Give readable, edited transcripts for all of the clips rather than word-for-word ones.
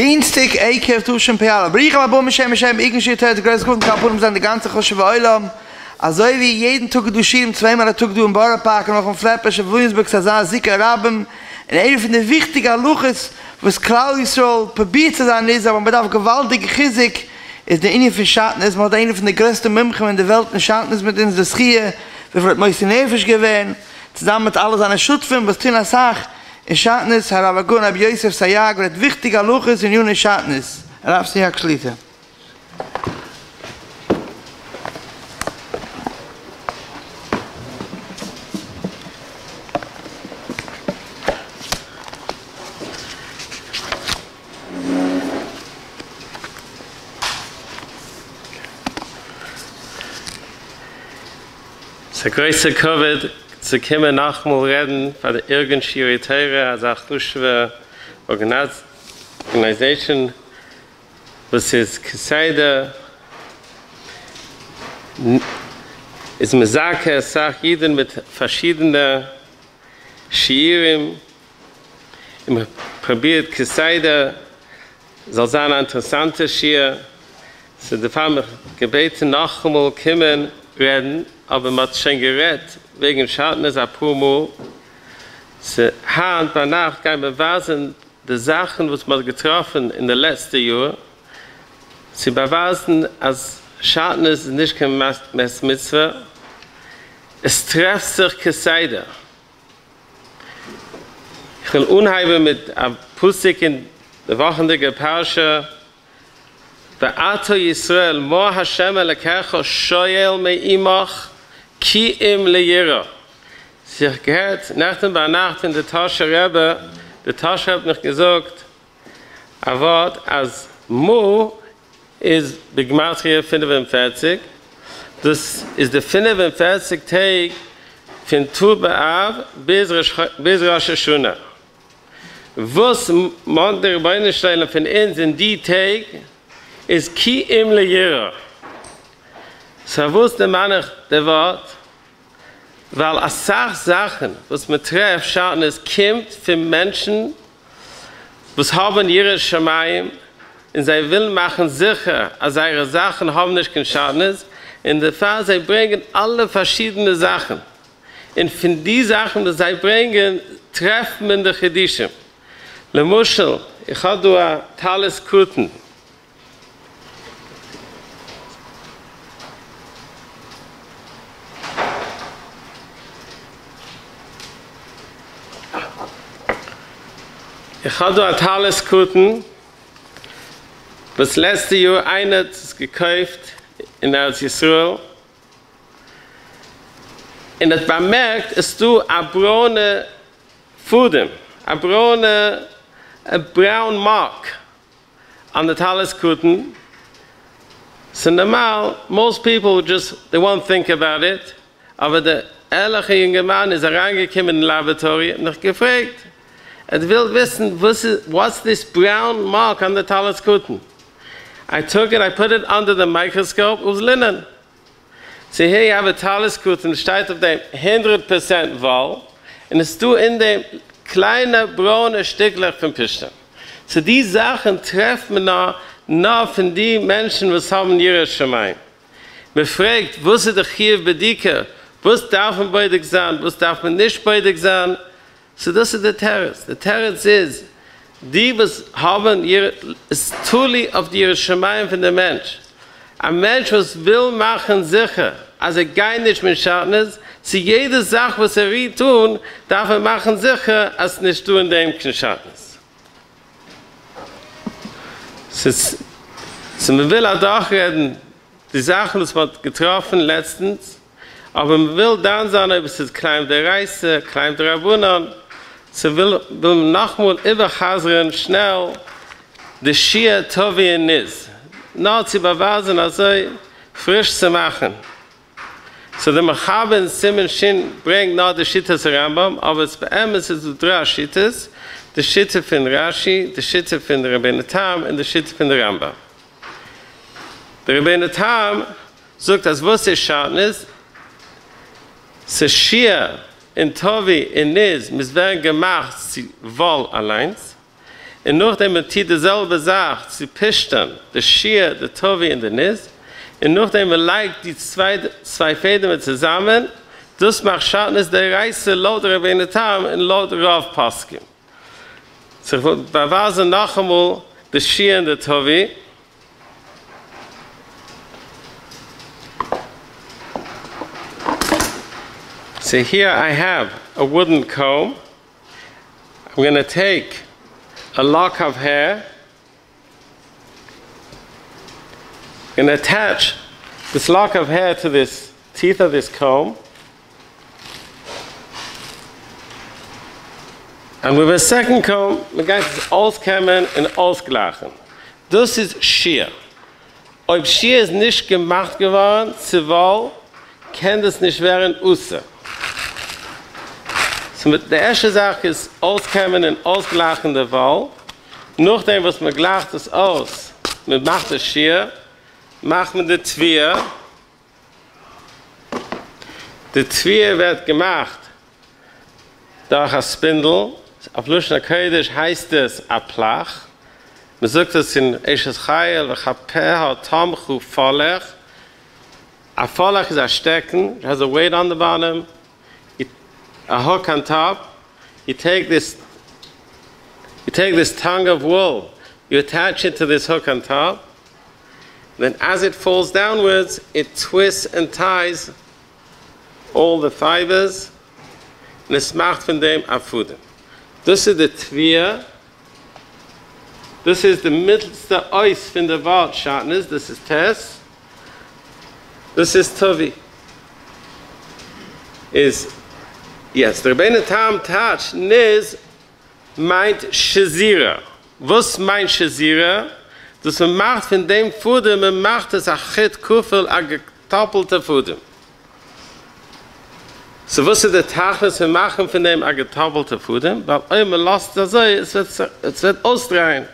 Dienstag, Eikev, Tuschen, Peala. Brich aber Bum, Shem, irgendwie der größte Grund, Kapun, sind die ganze Choshev Eulam. Also wie jeden Tag du Schirm, zweimal Tag du im Bauerpark, noch im Fleppisch, in Williamsburg, Sazan, Sikker, Rabem. Und einer von den wichtigen Luches, was Klau Yisrael probiert zu sein ist, aber man darf gewaltige Chizik, ist der Inni von Schattenz, man hat einer von den größten Mümchen in der Welt, in Schattenz mit uns, das Schie, wir wird meist in Efisch gewähnt, zusammen mit alles an der Schutzfilm, was Tina sagt, in Schattenz, Herr Avagun, Ab Yosef, Saaiag, wird wichtiger Luches in Juni Schattenz. Herr Saaiag, Schlitt. Es ist ein größer Covid, zu kommen nachmal reden von der irgendeine Teure, als auch Duschwe Organisation, was ist Geseide, ist Mesake, es sagt jeden mit verschiedenen Schiirim, immer probiert Geseide, soll sein ein interessanter Schiir, so der Fall gebeten nachmal kommen reden, aber man hat schon geredet, wegen Schattenz Apumo. Sie haben bei Nacht gehen beweisen, die Sachen, was man getroffen in den letzten Jahren. Sie beweisen, als Schattenz nicht kein Messmitzvah. Es trifft sich Geseide. Ich will unheimlich mit einem Pusik in der wochenlige Parasha. Ve'ato Yisrael, mo Hashem elekecho shoyel me'imach, ki im leyira. Sich gehört, nachten bei Nacht in der Tasche Rebbe, der Tasche hat mich gesagt, ein Wort, als Mo ist Begmatria 45, das ist der 45 Tag von Tu B'Av bis Rosh Hashanah. Was man der Beine stellen von uns in die Tag, ist ki im leyira. So wusste man der Wort, weil als Sachen, was man trifft, schauen, es kommt für Menschen, was haben ihre Schamayim, und sie will machen sicher, als ihre Sachen haben nicht kein Schaden. In der Fall, sie bringen alle verschiedene Sachen. Und von den Sachen, die sie bringen, treffen wir in der Chedishim. Le Muschel, ich habe da Talis Kuten. Ich habe ein tolles Kuten, was letzte Jahr einer gekauft in Eretz Yisrael. Und es bemerkt, dass du ein braune Fudem, ein brown Mark an der tolles Kuten. So normal, most people just, they won't think about it. Aber der ehrliche junge Mann ist reingekommen in das Laboratorium und hat gefragt, I will wissen, what's this brown mark on the Talis Kuten? I took it, I put it under the microscope, it was linen. So here you have a Talis Kuten, steht auf dem 100% Woll, und es du in dem kleinen braune Stückchen von Pishtan. So die Sachen treffen wir noch von den Menschen, was haben ihre Schamayim. Man fragt, was ist der Chiev Bedike? Was darf man beidig sein? Was darf man nicht beidig sein? So das ist der Territz. Der Territz ist, die, was haben ihre, ist Tuli auf die Schamayim von dem Mensch. Ein Mensch, was will machen sicher, also gar nicht mit Schattenz, zu jeder Sache, was tun, darf machen sicher, als nicht du in dem Schattenz. So man will auch reden, die Sachen, was man getroffen letztens, aber man will dann sagen, ob es ist klein der Reise, klein der Rabunan, so will man nochmal überhasern, schnell, die Schia Tovi und Nis. Noch zu beweisen, also frisch zu machen. So der Mechaben Simen Shin bringt noch die Schittas Rambam, aber es bei ihm ist es drei Schittas, die Schitte von Rashi, die Schitte von der Rebbeinu Tam und die Schitte von der Rambam. Der Rebbeinu Tam sagt, dass was ist Schattenz, se Schia in Tovi in Nis, mis werden gemacht, sie wohl allein, und nachdem man zieht dieselbe Sache zu Pishtan, der Shia, der Tovi und der Nis, und nachdem man legt die zwei Fäden zusammen, das macht Schatten der Reise laut Rabbeinu Tam und laut Rav Paskim. So, bei Vase noch einmal der Shia und der Tovi. So here I have a wooden comb. I'm going to take a lock of hair. I'm going to attach this lock of hair to this teeth of this comb. And with a second comb, we gaan het auskämmen en ausgleichen. Das ist Schier. Ob Schier ist nicht gemacht geworden, zuwohl, kann das nicht werden Usse. So mit der erste Sache ist auskämmen und ausgleichen der Wahl. Nachdem, was man gleicht es aus, man macht das Schier, macht man die Twier. Die Twier wird gemacht durch ein Spindel. Auf Lushna Kodesh heißt es Aplach. Man sagt es in Eshes Chayel, Chapeha, Tomchu, Folech. A Folech is a Stecken, it has a weight on the bottom, a hook on top. You take this tongue of wool, you attach it to this hook on top. Then as it falls downwards, it twists and ties all the fibers, and es macht von dem Afudem. Das ist die Twier. Das ist der mittelste Eis von der Welt, Schatten. Das ist Tess. Das ist Tovi. Yes, der Rabbeinu Tam Tatsch, Niz, meint Shazira. Was meint Shazira? Das man macht von dem Fudem, man macht es Achit Kufel, a getoppelte Fudem. So was ist der Tag, was wir machen von dem a getoppelte Fudem? Weil man lässt das so, es wird ausdrehen.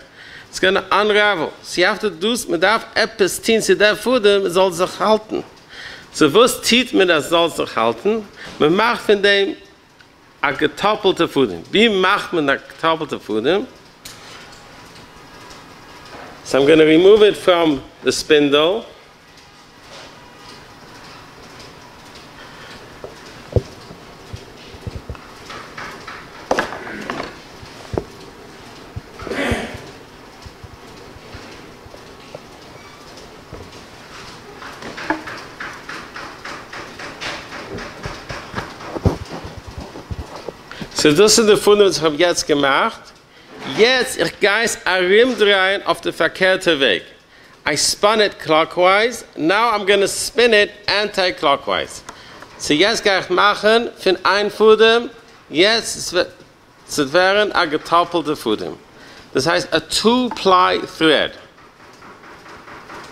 It's going to unravel. So you have to do, man darf etwas tun, so der Fudem soll sich halten. So was tut man, das soll sich halten? Man macht von dem a getoppelte Fudem. Wie macht man a getoppelte Fudem? So I'm going to remove it from the spindle. So das ist der Fund, was ich jetzt gemacht. Jetzt ich gehe es drehen auf den verkehrten Weg. I spun it clockwise. Now I'm going to spin it anti-clockwise. So jetzt gehe ich machen von ein Fudem. Jetzt wird es werden ein getoppelter Fudem. Das heißt a two-ply thread.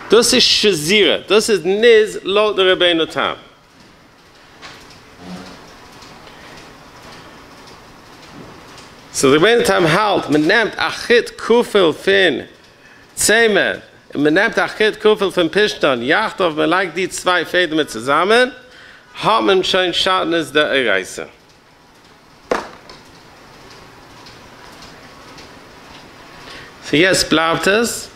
Das ist Shazira. Das ist Niz laut der Rabbeinu Tam. So the Rabbeinu Tam halt, man nimmt Achit Kufel von Zemer, man nimmt Achit Kufel von Pishtan, jacht auf, man legt die zwei Fäden mit zusammen, hat man schon Schattenz der Reise. So jetzt bleibt es.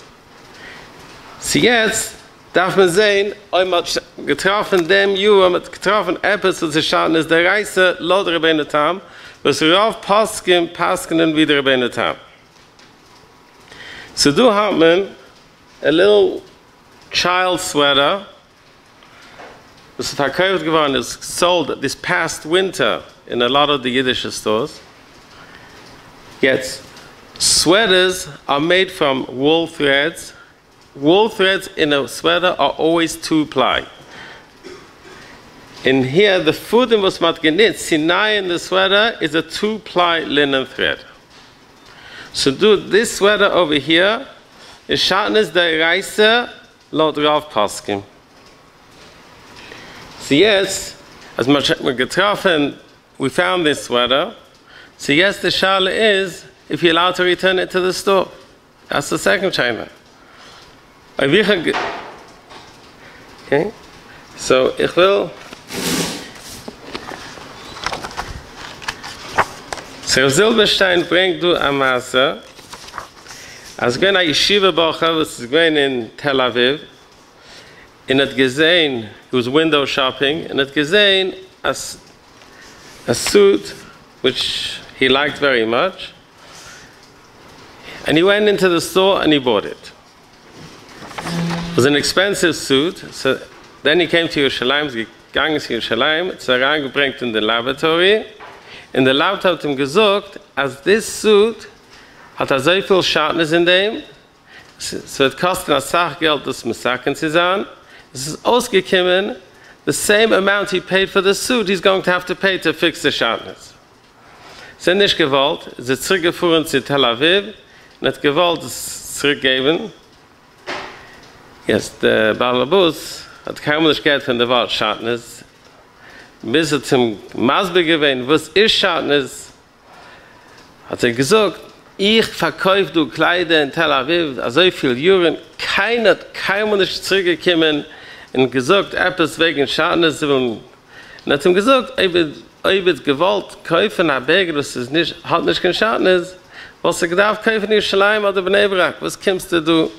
So jetzt darf man sehen, ob man getroffen dem Juh, man getroffen etwas, was Schattenz der Reise, laut der Rabbeinu Tam, was Rav Paskim wie der Rabbeinu Tam. So do hat man a little child sweater, was verkauft geworden ist, sold this past winter in a lot of the Yiddish stores. Jetzt, sweaters are made from wool threads. Wool threads in a sweater are always two-ply. And here, the Fudem was mat genitzt, Sinai in the sweater is a two-ply linen thread. So do this sweater over here is Shatnez der Reise laut Rav Paskim. So yes, as much as we getroffen, we found this sweater. So yes, the shale is if you're allowed to return it to the store. That's the second China. Okay, so ich will. So Silberstein bringt du am Masse. Als ich eine Yeshiva-Boche, was ich in Tel Aviv, und hat gesehen, he was window shopping, and hat gesehen a suit which he liked very much, and he went into the store and he bought it. It was an expensive suit, so then he came to Yerushalayim, gegangen zu Yerushalayim, it's reingebracht in the laboratory. In the laboratory hat ihm gesagt, as this suit hat so viel Schadnis in dem, so it kostet ein Sachgeld, das Massaken zu sein. Es ist ausgekommen, the same amount he paid for the suit, he's going to have to pay to fix the Schadnis. Es ist nicht gewollt, es ist zurückgefahren zu Tel Aviv, und hat gewollt es zurückgeben. Jetzt, der Balabus hat kaum nicht Geld von der Wort Schadnis. Bis zum Masbe gewesen, was ist Schadnis, hat gesagt, ich verkaufe du Kleider in Tel Aviv, so viele Jahre, keiner nicht zurückgekommen und gesagt, etwas wegen Schadnis. Und hat ihm gesagt, ob ich gewollt kaufen, ein Berg, das ist nicht, hat nicht kein Schadnis, was ich darf kaufen in Yerushalayim oder Bnei Brak, was kommst du?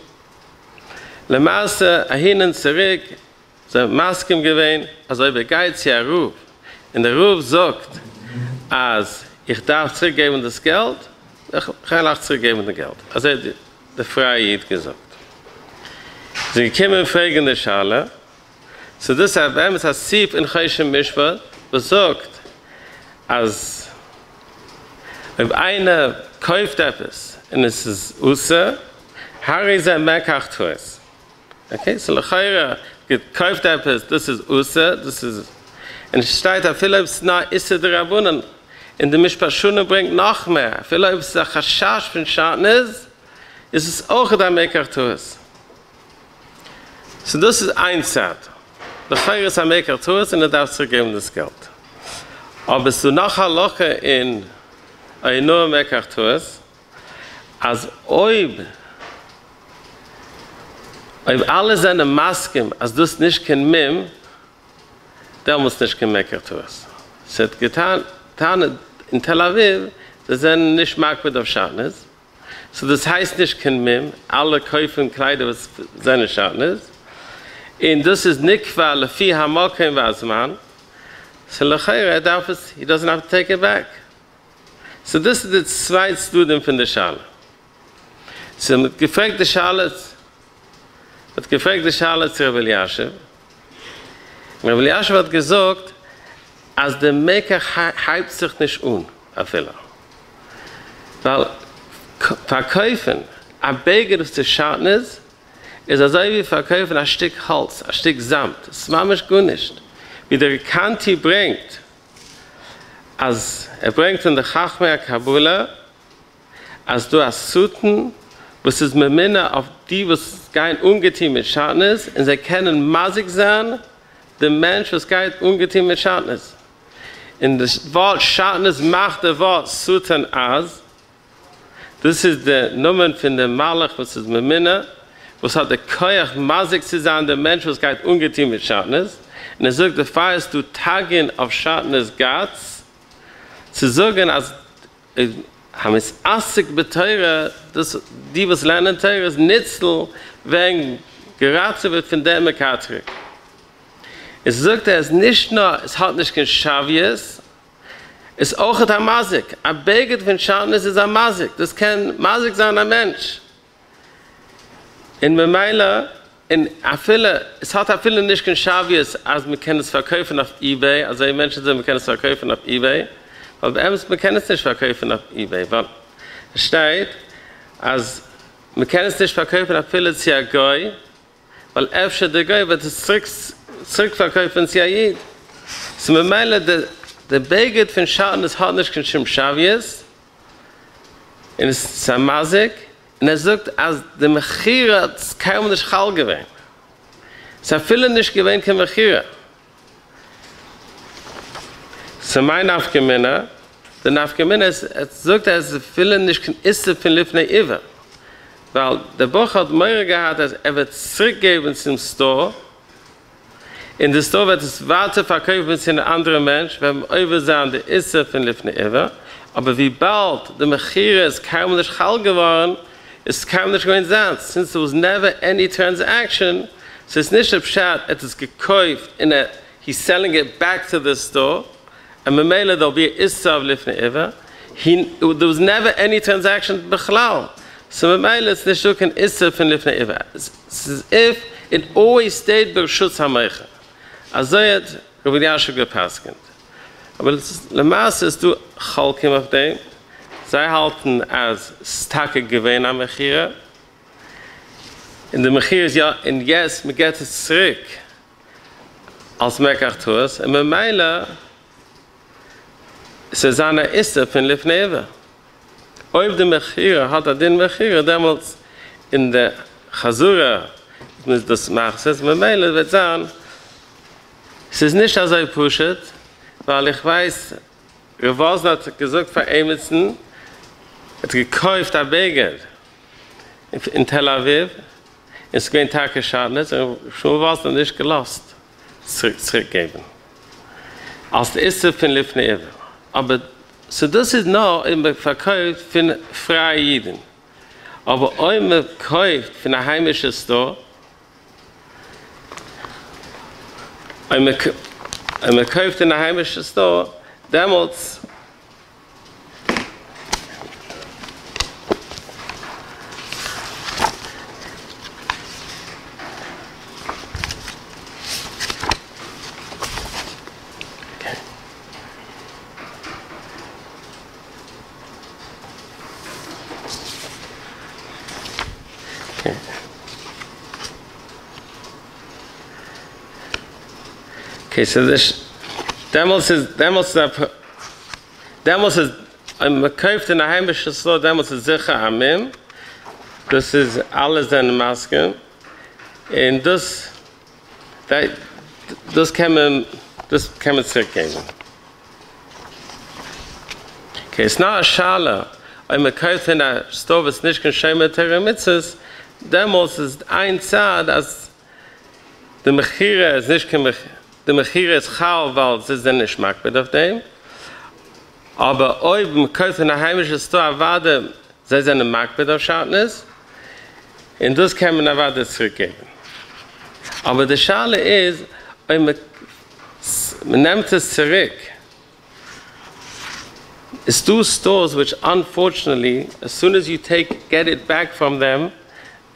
Le Masse, hin und zurück, so Masken gewesen, also ich begeit sie ein Ruf. Und der Ruf sagt, als ich darf zurückgeben das Geld, ich kann auch zurückgeben das Geld. Also der Freie Jid gesagt. Sie kommen fragen der Schale, so das hat bei ihm das Sieb in Cheshem Mishpat besagt, als ob einer kauft etwas und es ist Usse, Harry sein Mekach tues. Okay, so lechayra gekauft etwas, das ist Usse, das ist, und es steht, Philips na isse der Rabunen, in der Mishpashune bringt noch mehr. Philips der Chashash von Shatnez, ist es auch der Mekach tues. So das ist ein Zert. Lechayra ist ein Mekach tues und er darf zurückgeben das Geld. Aber es du nachher loche in ein nur Mekach tues, als ob alle seine Masken, als du es nicht kein Mim, der muss nicht kein Mekach tues. Es hat getan in Tel Aviv, das sind nicht Makbet auf Schadnis. So das heißt nicht kein Mim, alle kaufen Kleider, was seine Schadnis. Und das ist nicht, weil viel Hamokim was man. So lechayra, he doesn't have to take it back. So das ist der zweite Studium von der Schale. So mit gefragte Schale zu Rabbi Elyashiv. Rabbi Elyashiv hat gesagt, als der Mekach hypt sich nicht auf Fehler. Weil verkaufen, ein Beged auf der Schadnis, ist also wie verkaufen ein Stück Holz, ein Stück Samt. Das macht mich gut nicht. Wie der Kanti bringt, als bringt in der Chachmei Kabula, als du hast Suten, was ist mit Männer auf die, was kein Ungeteam mit Schadnis, und sie können maßig sein, der Mensch, was kein Ungeteam mit Schadnis. In das Wort Schadnis macht der Wort Suten aus. Das ist der Nummer von dem Malach, was ist mit Männer, was hat der Koyach maßig zu sein, der Mensch, was kein Ungeteam mit Schadnis. Und er sagt, der Fall ist, du Tagen auf Schadnis Gatz, zu sagen, als haben es assig beteuert, dass die, was lernen teuer ist, Nitzel, wenn geraten wird von der Mekatrik. Es sagt, er ist nicht nur, es hat nicht kein Schavies, es ist auch ein Masik. Ein Beged von Schadnis ist ein Masik. Das kann Masik sein, ein Mensch. In Memeila, es hat viele nicht kein Schavies, als wir können es verkaufen auf eBay, also die Menschen sagen, wir können es verkaufen auf eBay, aber bei uns, wir können es nicht verkaufen auf eBay, weil es steht, als wir können es nicht verkaufen auf viele Ziagoi, weil öfter der Goi wird es zurückverkaufen Ziagid. So wir meinen, der Beged von Schadnis hat nicht kein Schavies, und es ist ein Masik, und er sagt, als der Mechira hat es kaum nicht Chal gewinnt. Es hat viele nicht gewinnt, kein Mechira. So mein Nafgemina, der Nafgemina ist, er sagt, dass viele nicht kein Isse von Lifnei Iver. Weil der Buch hat mehr gehabt, dass wird zurückgeben zum Store. In der Store wird es weiter verkaufen zu einem anderen Mensch, wenn wir übersehen, der Isse von Lifnei Iver. Aber wie bald der Mechira ist kaum nicht Chal geworden, es kam nicht going down. Since there was never any transaction, so it's nicht a pshat, it is gekauft, he's selling it back to the store, and memela there'll be an issav lifnei iver. There was never any transaction b'chlal. So memela it's nicht an issav in lifnei iver. It's as if it always stayed b'rshut hamaycha. Azoyat Rabbi Yashu gepaskent. Aber lemaas ist du chalkim auf dem. Zij halten als stakke geween aan mechira. In de mechira is ja, en yes, me get het zurück als mekachtoos. En me meile, ze zijn er isse van lifneve. Op de mechira had dat in mechira, damals in de chazura, dus dat maakt het, me meile wird zijn, es ist nicht als pushet, weil ich weiß, Revaz hat gesagt für Emerson, hat gekauft ein Beged in Tel Aviv, es ist kein Tag geschadnet, und schon war es dann nicht gelost, zurückgeben. Als der erste von Lifnei Iver. Aber so das ist noch immer verkauft von freien Jiden. Aber auch man kauft von einem heimischen Store, und man kauft in einem heimischen Store, damals okay, so this damals is I'm gekauft in der heimische Store, damals ist sicher amim. Das ist alles in Masken. Und das kann man zurückgeben. Okay, es ist noch eine Schale. I'm gekauft in der Store, was nicht geschehen mit der Mitzvahs, damals ist ein Zad, dass der Mechira ist nicht kein Mechira. Der Mechira ist chal, weil es ist nicht schmackbar auf dem. Aber ob man kauft in der heimischen Store erwartet, sei seine Marktbild auf Schatness, und das kann man erwartet zurückgeben. Aber die Schale ist, man nimmt es zurück. It's two stores which unfortunately, as soon as you get it back from them,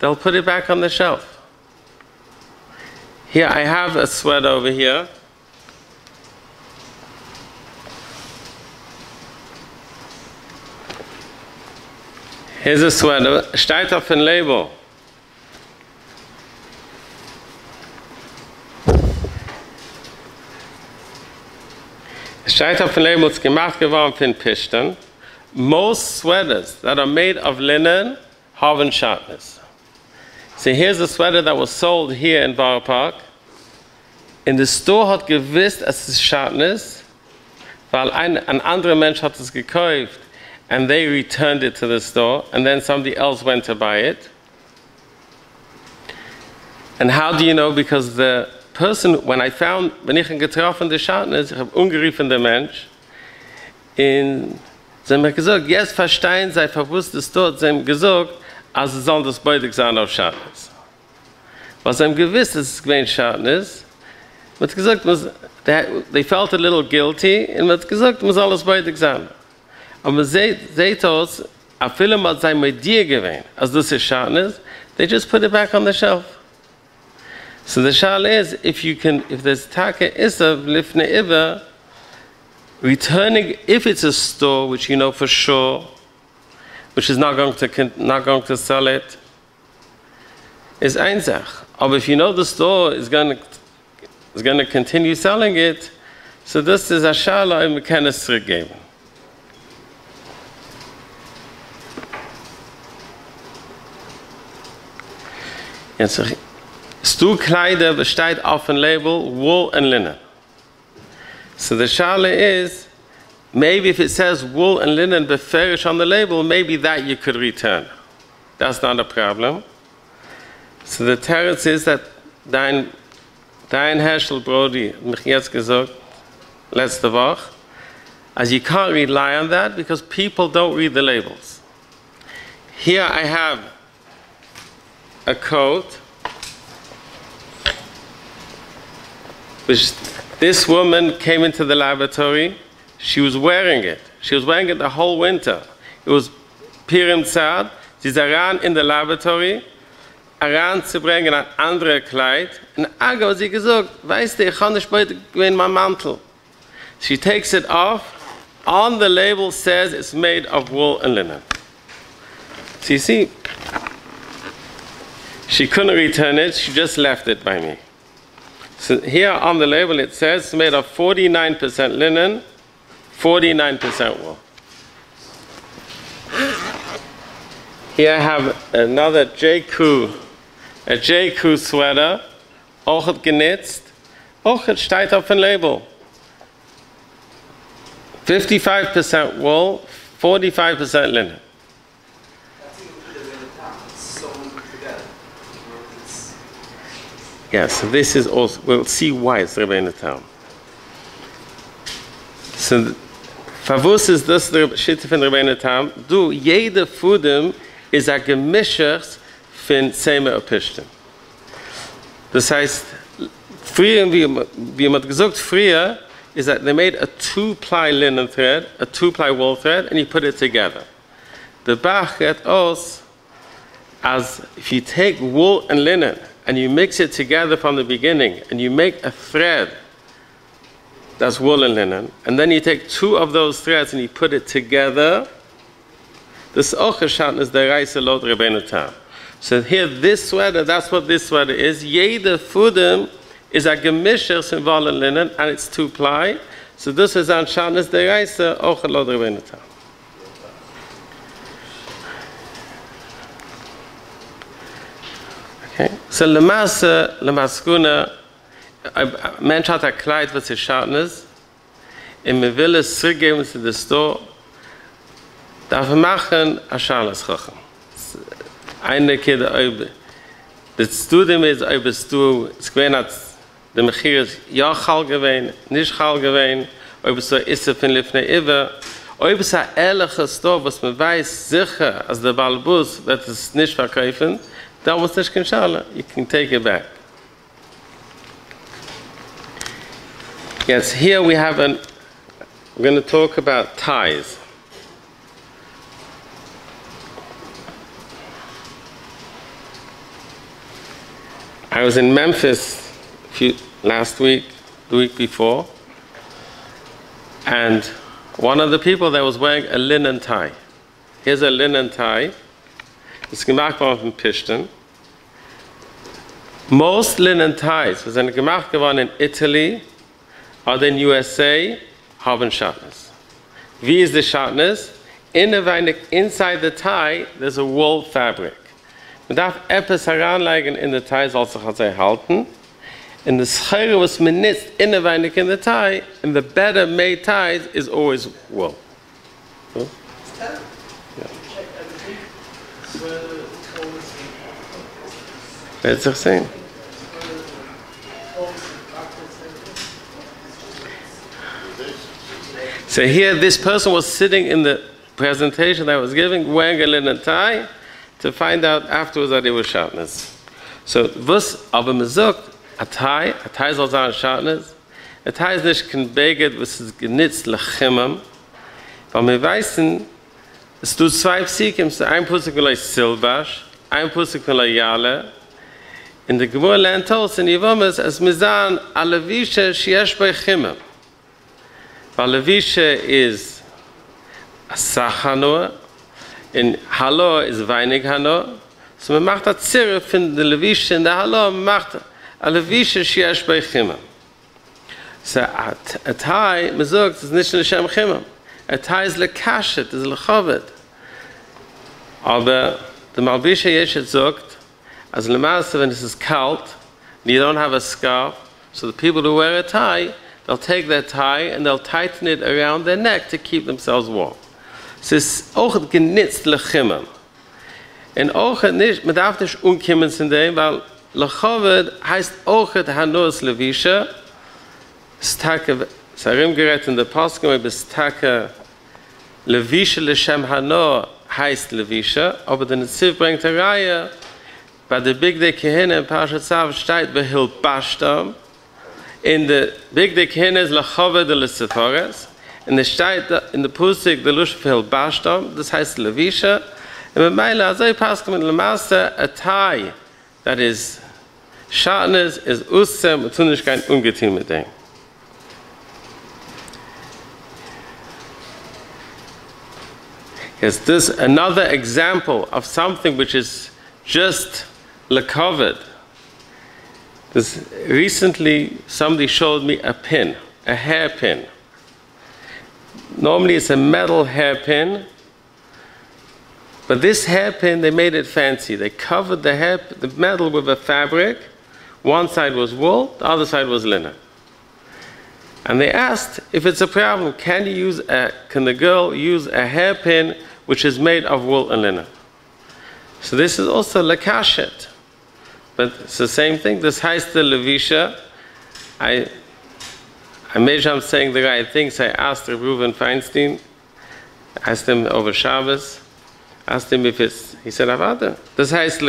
they'll put it back on the shelf. Here I have a sweater over here. Here's a sweater, steht auf ein Label. Steht auf ein Label, es gemacht geworden von Pishtan. Most sweaters that are made of linen haben sharpness. So here's a sweater that was sold here in Borough Park. In the store hat gewusst, es ist sharpness, weil ein anderer Mensch hat es gekauft, and they returned it to the store, and then somebody else went to buy it. And how do you know? Because the person, when ich ihn getroffen the sharpness, ich habe umgerufen den Mensch, und sie haben mir gesagt, jetzt verstehen sie, verwusst es dort, sie haben gesagt, also soll das beidig sein auf Sharpness. Was sie haben gewusst, es ist gewähnt Sharpness, man hat gesagt, they felt a little guilty, und man hat gesagt, man soll das beidig sein. Aber seht aus, a viele mal sein mit dir gewähnt, also das ist Sharpness, they just put it back on the shelf. So the shal is, if there's taka isa lifnei iver, returning, if it's a store which you know for sure, which is not going to sell it, is ein Sach. But if you know the store is going to continue selling it, so this is a shala im kenes zurückgeben. Jetzt Stuhlkleider besteht auf dem Label wool and linen. So the shale is, maybe if it says wool and linen beferish on the label, maybe that you could return. That's not a problem. So the teretz is that dein Herschel Brody, mich jetzt gesagt, letzte Woche, as you can't rely on that because people don't read the labels. Here I have a coat which this woman came into the laboratory. She was wearing it. She was wearing it the whole winter. It was Pirim Tzad. Sie ist heran in der Laboratory, heran zu bringen ein anderes Kleid. Und Aga hat sie gesagt, weißt du, ich kann nicht heute gewinnen meinen Mantel. She takes it off. On the label says it's made of wool and linen. So you see, she couldn't return it, she just left it by me. So here on the label it says it's made of 49% linen, 49% wool. Here I have another a JQ sweater, auch hat genitzt, auch hat steht auf dem Label. 55% wool, 45% linen. Yes, so this is also, we'll see why it's Rebbeinu Tam. So, Favus is das Schitte von Rebbeinu Tam. Du, jede Fudem ist ein Gemischers von Zeme und Pishtim. Das heißt, früher, wie man gesagt, früher, is that they made a 2-ply linen thread, a 2-ply wool thread, and you put it together. The Bach get us, as if you take wool and linen, and you mix it together from the beginning, and you make a thread that's wool and linen, and then you take 2 of those threads and you put it together, this Ocheshan is the Reise Lot Rebbeinu Tam. So here, this sweater, that's what this sweater is. Jede Fudem is a Gemischer in wool and linen, and it's 2-ply. So this is Anshan is the Reise Ochel Lot Rebbeinu Tam. Okay. So Lemaskuna, ein Mensch hat ein Kleid, was ist שעטנז, und man will es zurückgeben zu der Store, darf man machen ein Schales kochen. Eine Kette, das Studium ist, ob es du, es gewähnt hat, der Mechir ist ja Chal gewähnt, nicht Chal gewähnt, ob es so ist, von Lifnei Iver, ob es ein ehrlicher Store, was man weiß sicher, als der Balbus wird es nicht verkaufen, da muss nicht kein Schale, you can take it back. Yes, here we have we're going to talk about ties. I was in Memphis last week, the week before, and one of the people there was wearing a linen tie. Here's a linen tie. It's gemacht worden von Pishtim. Most linen ties, was gemacht geworden in Italy oder in USA, haben שעטנז. Wie ist der שעטנז? Inside the tie, there's a wool fabric. Man darf etwas heranlegen in der Tie, soll sich also halten. And the Schere, was man nutzt in the tie, and the better made ties is always wool. So? Yeah. Wer sich sehen? So here, this person was sitting in the presentation that I was giving, wearing a linen tie, to find out afterwards that it was שעטנז. So, was aber man sagt, a tie soll sein שעטנז, a tie ist nicht kein Beged, was ist genitzt lechimam, weil wir wissen, es tut 2 Psikim, ein Pusik will Silbash, ein Pusik will Yale, in der Gemur lernt aus, in Yivomes, es mir sagen, a Levische, sheyesh bei Chimam. Weil Levische ist a Sachanor, in Hallo ist weinig Hanor, so man macht a Zirif in der Levische, in der Hallo, man macht a Levische, sheyesh bei Chimam. So a tie, man sagt, es ist nicht L'Shem Chimam. A tie ist lekashet, ist lechovet. Aber der Malbische Yeshet sagt, as Lemaße, when it is kalt, and you don't have a scarf, so the people who wear a tie, they'll take their tie and they'll tighten it around their neck to keep themselves warm. So es ist auch genitzt lechimam. Und auch nicht, man darf nicht umkommen zu dem, weil lechovet heißt auch hanus levisha, stake, sarim gerät in der Paskum, bis stake levisha l'shem hanor heißt levisha, aber der Netziv bringt eine Reihe, bei der Bigde Kehine in Parashat Tzav steht Behilbashtam. In the Bigde Kehine is Lachove de Lesefores. In the steht in the Pusik the Lush Behilbashtam. Das heißt Levisha. And Meila Azay Paskim in Lamaster a tie that is Shatnez is Ussem tun nicht kein Ungetim mit dem. Yes, this another example of something which is just covered. This recently somebody showed me a pin, a hairpin. Normally it's a metal hairpin, but this hairpin they made it fancy. They covered the metal with a fabric. One side was wool, the other side was linen. And they asked if it's a problem, can the girl use a hairpin which is made of wool and linen? So this is also lakashet, but it's the same thing. This heißt the levisha. I made sure I'm saying the right things. I asked Reuven Feinstein, asked him over Shabbos, asked him if it's. He said, "Avada." This heißt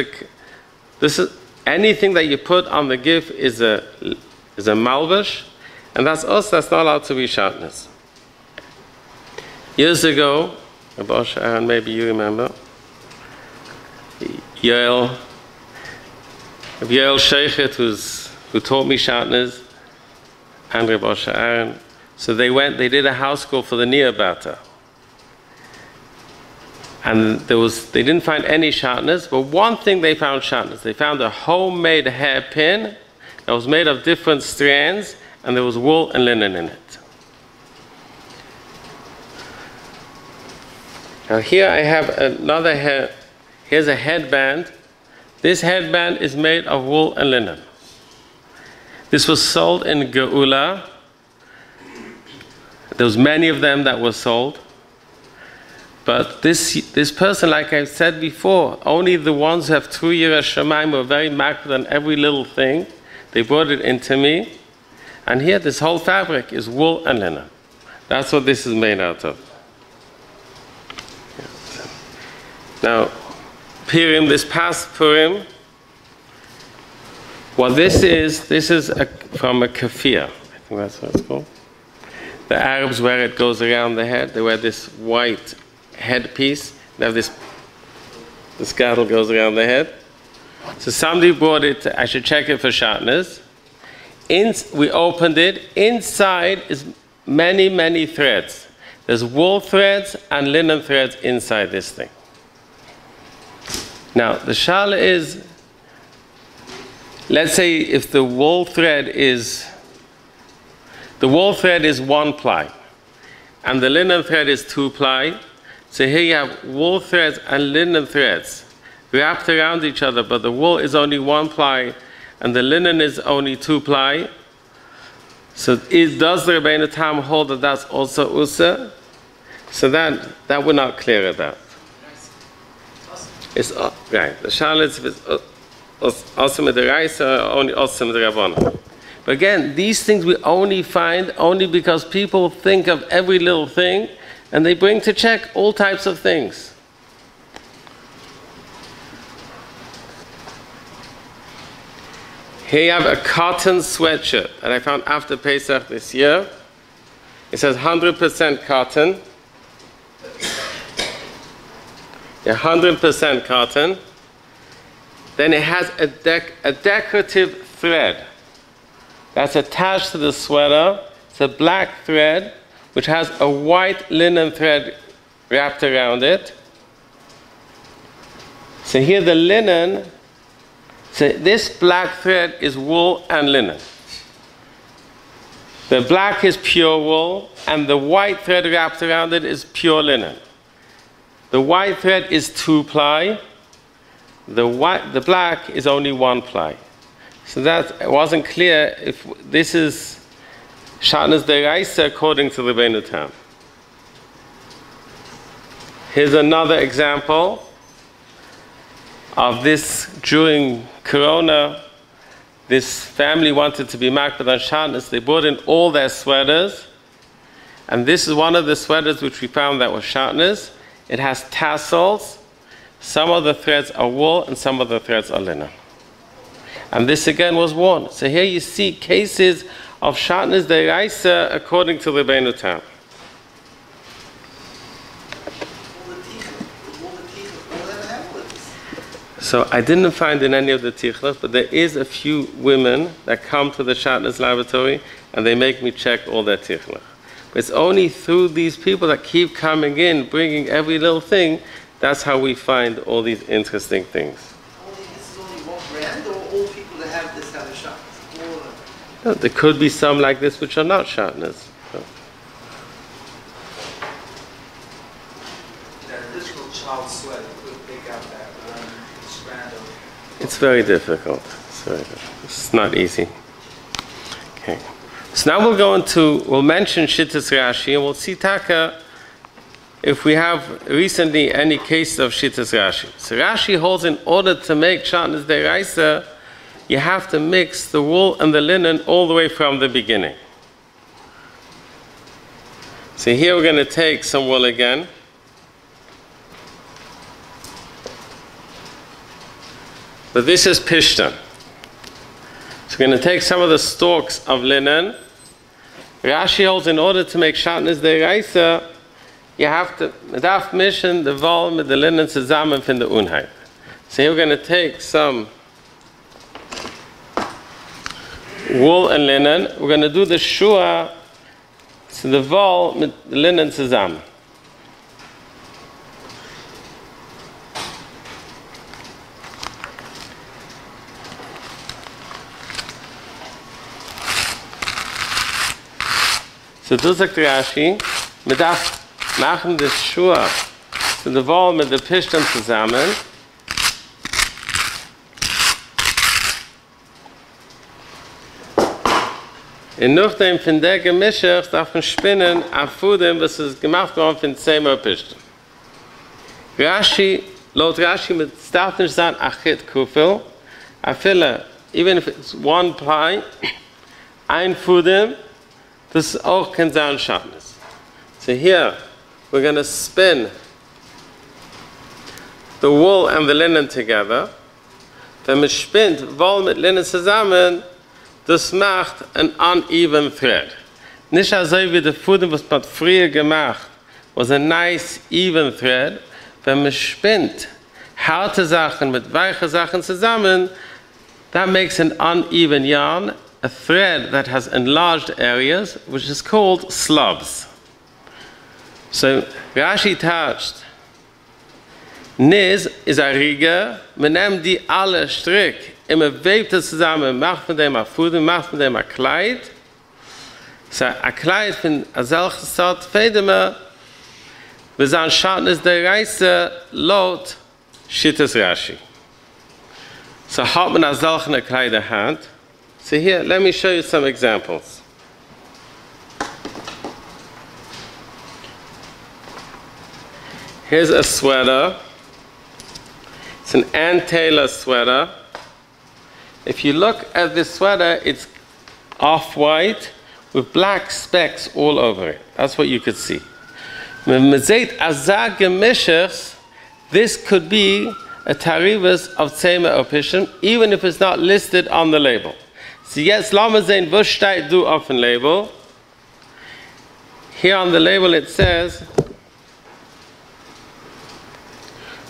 this is anything that you put on the gift is a malbush, and that's not allowed to be shatnez. Years ago, Abosh Aaron, maybe you remember. Yael Sheikhet, who taught me Shatnez, and Reb Osher Aaron. So they did a house school for the Niyabata. And they didn't find any Shatnez, but one thing they found Shatnez. They found a homemade hairpin that was made of different strands, and there was wool and linen in it. Now here I have another hair. Here's a headband. This headband is made of wool and linen. This was sold in Geula. There was many of them that were sold. But this person, like I said before, only the ones who have true Yirah Shamayim were very makbid on every little thing. They brought it into me. And here, this whole fabric is wool and linen. That's what this is made out of. Now, Purim, this past Purim, what this is from a kafir. I think that's what it's called. The Arabs wear it, goes around the head. They wear this white headpiece. They have this girdle goes around the head. So somebody brought it. I should check it for shatnez. We opened it. Inside is many, many threads. There's wool threads and linen threads inside this thing. Now, the shala is, let's say if the wool thread is 1 ply, and the linen thread is 2 ply. So here you have wool threads and linen threads wrapped around each other, but the wool is only 1 ply, and the linen is only 2 ply. So does the Rebbeinu Tam hold that that's also usa? So that would not clear it out. It's right. The shal is if it's awesome with the rice or only awesome with the rabbanon. But again, these things we only find only because people think of every little thing, and they bring to check all types of things. Here you have a cotton sweatshirt that I found after Pesach this year. It says 100% cotton. 100% cotton. Then it has a decorative thread that's attached to the sweater. It's a black thread which has a white linen thread wrapped around it. So here the linen, so this black thread is wool and linen. The black is pure wool, and the white thread wrapped around it is pure linen. The white thread is 2 ply. The black is only 1 ply. So that wasn't clear if this is Shatnez Deraisa according to the Rebbeinu Tam. Here's another example of this during Corona. This family wanted to be makbid on Shatnez. They brought in all their sweaters, and this is one of the sweaters which we found that was Shatnez. It has tassels, some of the threads are wool and some of the threads are linen. And this again was worn. So here you see cases of Shatnez Deiraisa according to Rabbeinu Tam. So I didn't find in any of the tichlach, but there is a few women that come to the Shatnez laboratory and they make me check all their tichlach. But it's only through these people that keep coming in, bringing every little thing, that's how we find all these interesting things. This is only one brand, or all people that have this kind of Shatnez? No, there could be some like this which are not Shatnez. So. That additional child sweat could pick out that strand of... It's very difficult. It's not easy. Okay. So now we'll mention Shittas Rashi, and we'll see Taka if we have recently any cases of Shittas Rashi. So Rashi holds in order to make Shatnez Deiraisa, you have to mix the wool and the linen all the way from the beginning. So here we're going to take some wool again. But this is Pishtan. So we're going to take some of the stalks of linen. Rashi holds in order to make Shatnez Deiraisa, you have to medaf mission the vol with the linen zusammen from the unheit. So here we're going to take some wool and linen. We're going to do the shua to the vol with the linen zusammen. So du sagt Rashi, man darf machen das Schuhe zu der Wolle mit der Pishtan zusammen. Und nachdem von der Gemischung darf man spinnen auf Fudem, was ist gemacht worden von 10 Pishtan. Laut Rashi, man darf nicht sagen, achit kufel, a fille, even if it's one pie, ein Fudem, das ist auch kein Shatnez. So here, we're going to spin the wool and the linen together. Wenn man spinnt Woll mit Linen zusammen, das macht an uneven thread. Nicht so wie der Fudem, was man früher gemacht, was a nice even thread. Wenn man spinnt harte Sachen mit weiche Sachen zusammen, that makes an uneven yarn, a thread that has enlarged areas, which is called slubs. So Rashi touched. Niz is a Riga, man nimmt die alle Strick, immer webt es zusammen, macht von dem a Fudem, macht von dem a Kleid. So a Kleid von a solche Sort Fedeme, wir sagen Shatnez Deiraisa laut Shittas Rashi. So hat man a solche Kleid in Hand. So here, let me show you some examples. Here's a sweater. It's an Ann Taylor sweater. If you look at this sweater, it's off-white with black specks all over it. That's what you could see. This could be a tarivas of Tzema Opishim, even if it's not listed on the label. So yes, lassen wir sehen, was steht du auf dem Label. Here on the label it says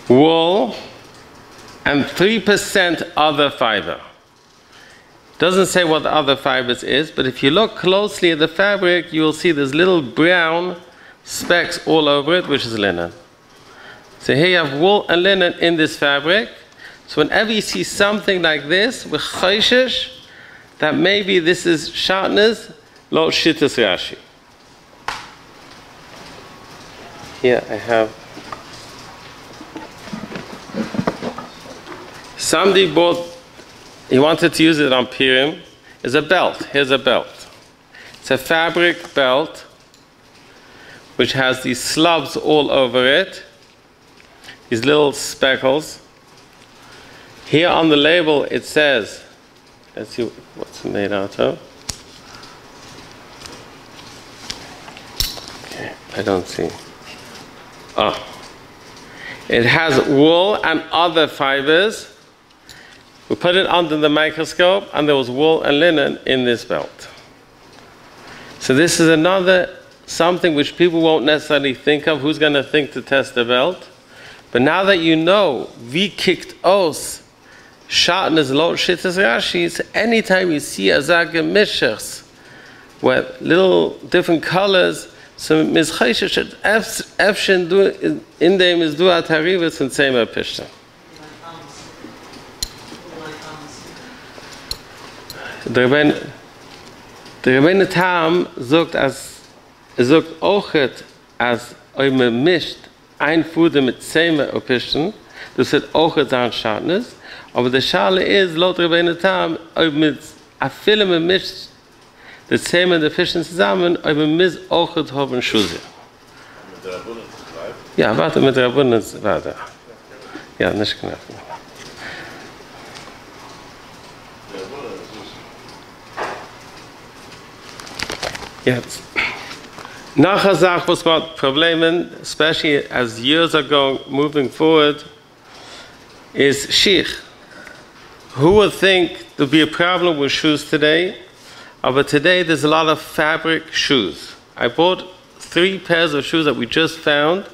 wool and 3% other fiber. Doesn't say what the other fibers is, but if you look closely at the fabric, you will see there's little brown specks all over it, which is linen. So here you have wool and linen in this fabric. So whenever you see something like this with chayshish, that maybe this is Shatnez, lo Shittas Rashi. Here I have. Somebody bought, he wanted to use it on Purim. It's a belt. Here's a belt. It's a fabric belt which has these slubs all over it, these little speckles. Here on the label it says, let's see what's it made out of. Okay, I don't see. Oh. It has wool and other fibers. We put it under the microscope, and there was wool and linen in this belt. So this is another something which people won't necessarily think of. Who's going to think to test the belt? But now that you know, we kicked os, Shatnez lo shittas Rashi, anytime you see a zage mishers with little different colors, so mizchayshe should efshen do in them is do atarivus and sema pishta. Der Rebbeinu Tam sagt, sagt auch, als man mischt ein Fuder mit Zeme und Pischen, das wird auch sein Schatnez, aber die Schale ist, laut Rebbeinu Tam, ob mit a viele man mischt die Zeme und die Pischen zusammen, ob man misst auch haben Schuze. Mit der Rabunen schreibt? Ja, warte, mit der Rabunen, warte. Ja, nicht knapp. Jetzt. Nachher Sache, was about Problemen, especially as years are moving forward, is sheikh. Who would think there'd be a problem with shoes today? But today there's a lot of fabric shoes. I bought 3 pairs of shoes that we just found.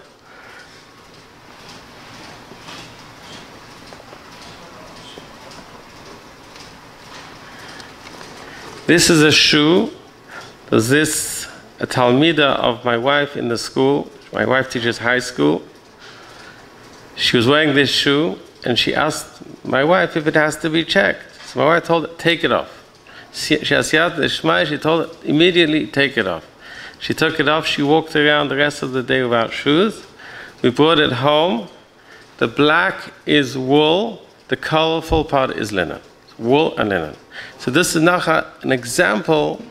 This is a shoe. There's this, a talmida of my wife in the school. My wife teaches high school. She was wearing this shoe, and she asked my wife if it has to be checked. So my wife told her, take it off. She told her, immediately take it off. She took it off. She walked around the rest of the day without shoes. We brought it home. The black is wool. The colorful part is linen. Wool and linen. So this is now an example.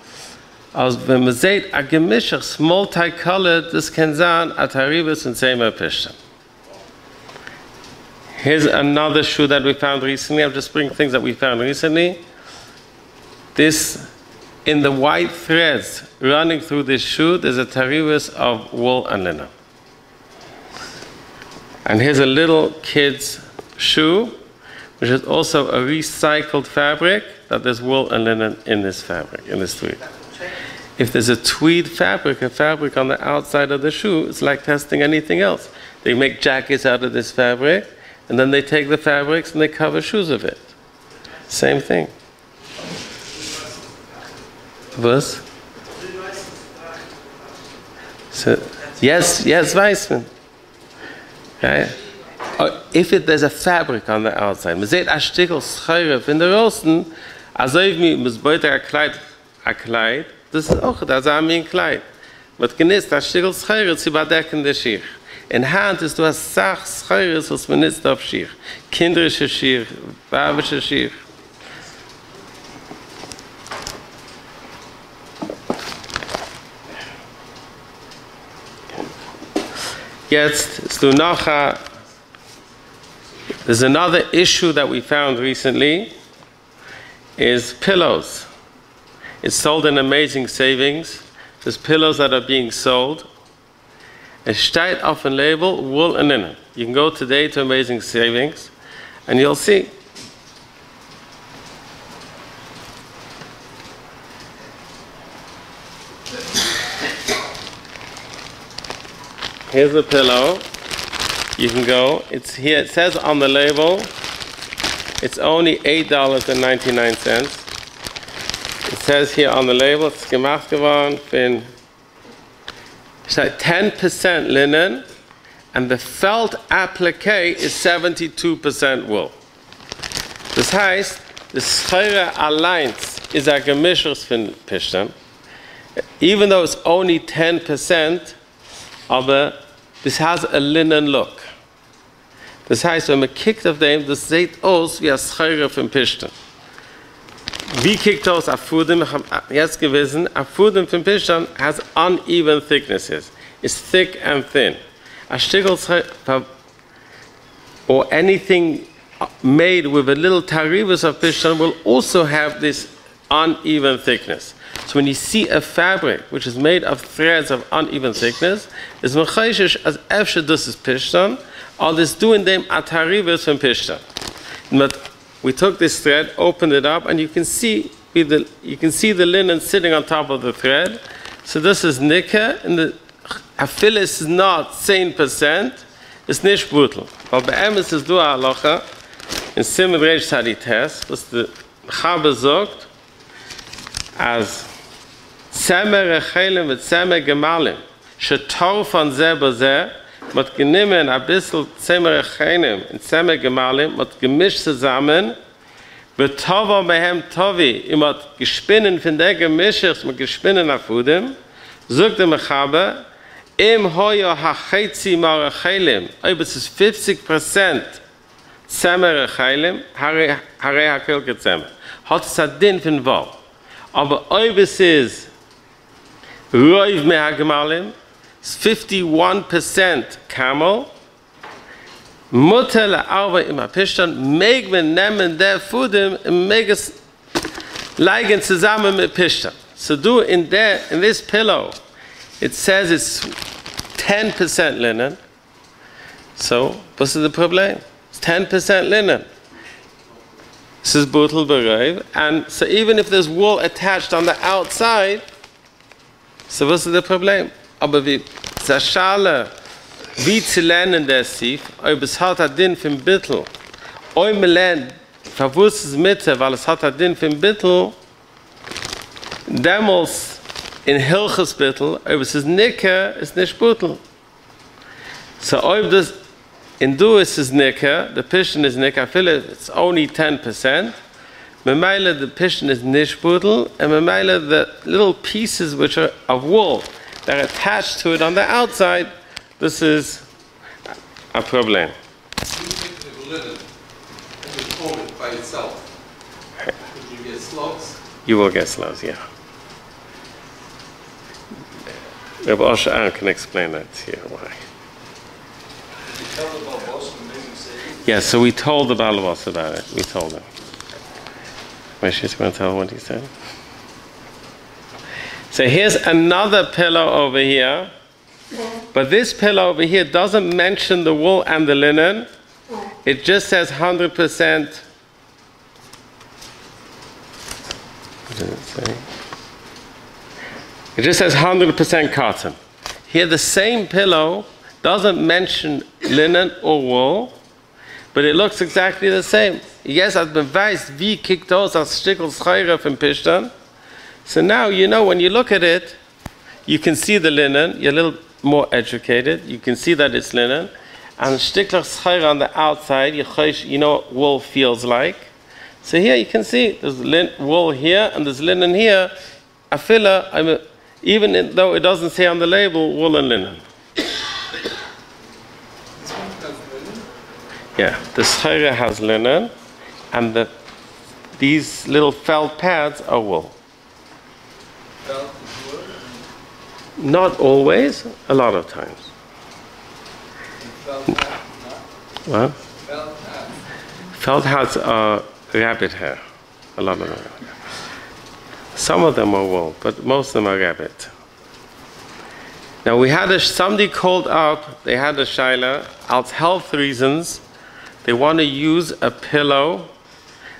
Als wenn man sieht, a gemischig, multicolored, das kann sein, a taribus and sema pishtan. Here's another shoe that we found recently. I'm just bringing things that we found recently. This, in the white threads running through this shoe, there's a taribus of wool and linen. And here's a little kid's shoe, which is also a recycled fabric, that there's wool and linen in this fabric, in this tweed. If there's a tweed fabric, a fabric on the outside of the shoe, it's like testing anything else. They make jackets out of this fabric, and then they take the fabrics and they cover shoes of it. Same thing. Was? So, yes, Weissman. Okay. There's a fabric on the outside, man sieht a Stickel Schreiref in der Rosten, also if me muss beiter a Kleid, das ist auch, das ist ein Kleid. Mit genießt a Stickel Schreiref zu bedecken der Schirr. In Hand ist du a Sach Schreiref, was man nicht auf Schirr. Kinderische Schirr, babische Schirr. Jetzt ist du noch there's another issue that we found recently, is pillows. It's sold in Amazing Savings. There's pillows that are being sold. Es steht auf dem Label, wool and linen. You can go today to Amazing Savings, and you'll see. Here's a pillow. You can go. It's here. It says on the label, it's only $8.99. It says here on the label, it's gemacht geworden von 10% linen, and the felt applique is 72% wool. Das heißt, das Schere allein ist ein Gemischers von Pishtan, even though it's only 10%, aber this has a linen look. Das heißt, wenn man kickt auf dem, das sieht aus wie ein Schere von Pishtan. Wie kickt aus a Fudem? Ich habe jetzt gewissen, a Fudem von Pishtan has uneven thicknesses. It's thick and thin. A Stickel or anything made with a little taribus of Pishtan will also have this uneven thickness. So when you see a fabric which is made of threads of uneven thickness, it's mechayshish as efshe dus is Pishtan, all this doing them atarivas from Pishta. But we took this thread, opened it up, and you can see the linen sitting on top of the thread. So this is nikah, and the afilis is not 10%. It's nicht brutal. But bei emes is du halacha in Simon Reish Sadites, was the Chaber sagt, as Zemer Rechelim mit Zemer Gemalim, shetor von ze beze, mit genommen ein bisschen Zemer Rechelim und Zemer Gemalim, mit gemischt zusammen, betova mehem tovi, immer gespinnen von der Gemischers, mit gespinnen auf Udem, sagt der Mechaber, im hoyo hachetzi mar Rechelim, ob es ist 50% Zemer Rechelim, hare hakel gezemer. Hat es ein Din von Wal. Aber ob es ist Roiv mehagemalim, it's 51% camel. Mutter le'arva im Apishtan, meg men nehmen der Fudem, meg es liegen zusammen mit Pishtan. So do in this pillow, it says it's 10% linen. So, what's the problem? It's 10% linen. This is butel bereiv, and so even if there's wool attached on the outside, so what's the problem? Aber wie Zashale, wie zu lernen der Sif, ob es hat ein Din vom Bittel, ob man lernt, verwusst es Mitte, weil es hat ein Din vom Bittel, damals in Hilches Bittel, ob es ist Nicke, ist nicht Bittel. So ob das in Du ist es Nicke, the Piston is Nicke, I feel it's only 10%. Memele, the piston is nicht Bittel, and memele, the little pieces which are of wool that are attached to it on the outside, this is a problem. You take the linen and you fold it by itself. Would you get slugs? You will get slugs, yeah. Rabbi Osher Aaron can explain that to you why. Did you tell the Balbos and make him say it? Yeah, so we told the Balabos about it. We told him. She's going to tell what he said. So here's another pillow over here. But this pillow over here doesn't mention the wool and the linen. It just says 100%. What does it say? It just says 100% cotton. Here the same pillow doesn't mention linen or wool, but it looks exactly the same. Yes, I've been weiß, wie kickt aus als Stickel Schreire from Pishtan. So now, you know, when you look at it, you can see the linen, you're a little more educated, you can see that it's linen, and Stickler Schreire on the outside, you know what wool feels like. So here you can see, there's wool here, and there's linen here. A filler, even though it doesn't say on the label, wool and linen. Yeah, the Schreire has linen, and these little felt pads are wool. Felt is wool? Not always, a lot of times. Felt hat, not? What? Felt hat. Felt hats are rabbit hair, a lot of them. Some of them are wool, but most of them are rabbit. Now we had somebody called up, they had a shaila, out health reasons, they want to use a pillow,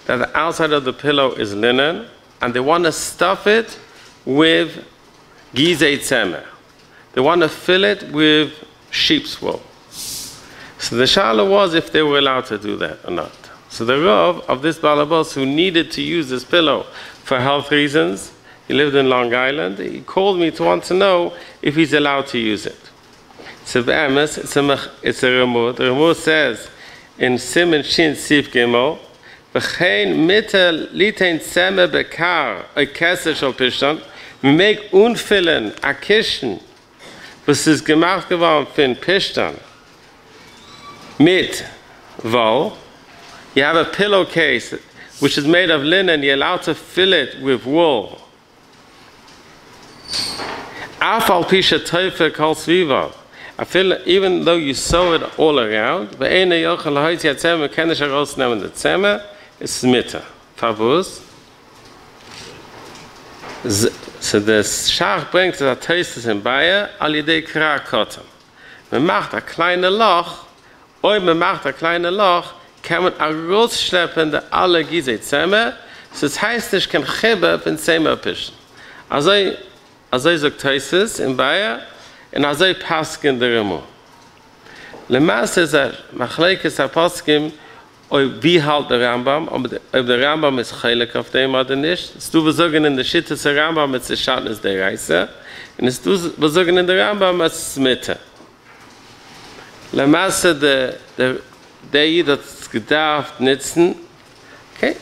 that the outside of the pillow is linen, and they want to stuff it with gizei tzemer. They want to fill it with sheep's wool. So the shaila was if they were allowed to do that or not. So the Rav of this Balabos who needed to use this pillow for health reasons, he lived in Long Island, he called me to want to know if he's allowed to use it. So it's a Ramud. The Ramud says in Simen Shin Sif Gimel, V'chein mitel litein tzeme bekar a keser shel pishtan, we make unfillen a kischen, was is gemacht geworden fin pishtan, mit wool. You have a pillowcase which is made of linen, you're allowed to fill it with wool. Afal pisha teife kol sviva. I feel even though you sew it all around, it's mitta. Favus. So the Schach brings the Teistes in Bayer, al yidei kra kotam. Man macht a kleine Loch Oi man macht ein kleines Loch, kann man rausschleppen der alle Gizeh zusammen. So das heißt, ich kann Chibbe in Zimmer pischen. Also sagt Teises in Bayer, und also Paskin der Remo. Lemaße ist Machleikes Aposkim, wie halt der Rambam, ob der Rambam ist heilig auf dem oder nicht. Es du besorgen in der Schitte des Rambam mit der Schattenz der Reise, und es du besorgen in der Rambam mit der Mitte. Lemaße der jeder gedarf nützen, okay?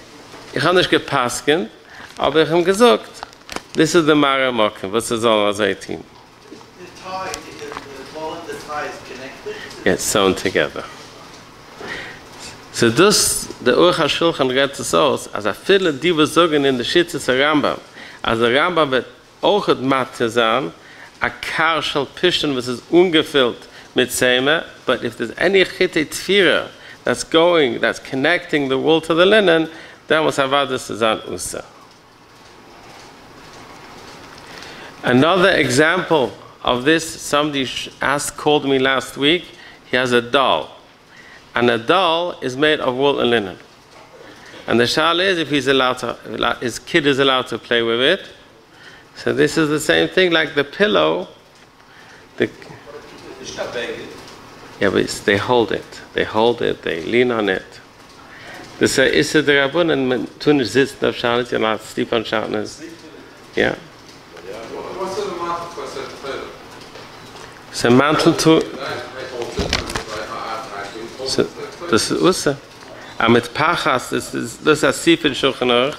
Ich habe nicht gepasken, aber ich habe gesagt, this is the Mara Mokim, was ist all as 18. The ball and the tie is connected? Yes, sewn together. So das, der Urch HaShulchan redet es aus, als viele, die wir sagen in der Schitze des Rambam, als der Rambam wird auch ein Mathe sein, a Kar shall Pishon, was ist ungefüllt mit Seme, but if there's any Chitte Tfira that's connecting the wool to the linen, then was Havadis Zan Usa. Another example of this, somebody called me last week, he has a doll. And a doll is made of wool and linen. And the shal is if his kid is allowed to play with it. So this is the same thing like the pillow. Yeah, but they hold it. They hold it, they lean on it. Das ist der Rabun, und man tun nicht sitzen auf Schattenz, you're not sleep on Schattenz. Yeah. What's the mantle for such a pillow? So mantle to... So, das ist Usse. Aber mit Pachas, das ist ein Sief in Shulchan Aruch,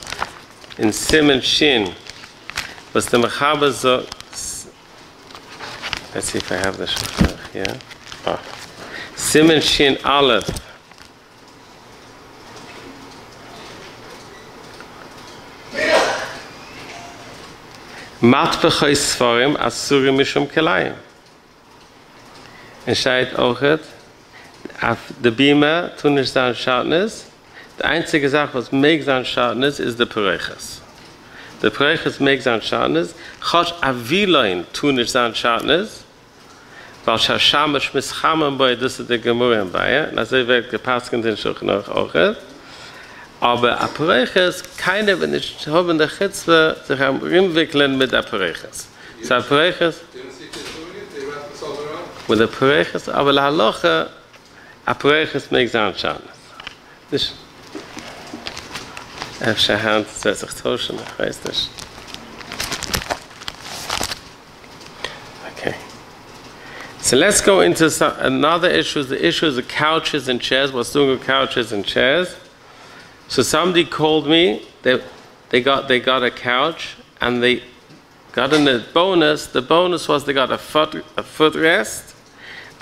in Simen Shin, was der Mechaber so... Let's see if I have the Shulchan Aruch, yeah? Oh. Simen Shin Aleph. Matbechoi Sforim Asurim Mishum Kelayim. Entscheidet auch auf der Bima tun nicht sein Schattenz. Die einzige Sache, was mag sein Schattenz, ist der Pereiches. Der Pereiches mag sein Schattenz. Chosh Aviloin tun nicht sein Schattenz, weil Shashamash Mischamam bei das ist der Gemurim bei. Das wird gepasst in den Shulchan Aruch auch. Aber Apereiches, keiner, wenn ich habe in der Chitzwe, sich am Rimwickeln mit Apereiches. So Apereiches, with Apereiches, aber la Halacha, Apereiches makes an Schaden. Nicht? Efter Hand, das wird sich tauschen, ich weiß nicht. Okay. So let's go into another issue, the issue of couches and chairs, what's doing with couches and chairs. So somebody called me, they got a couch, and they got in a bonus. The bonus was they got a footrest,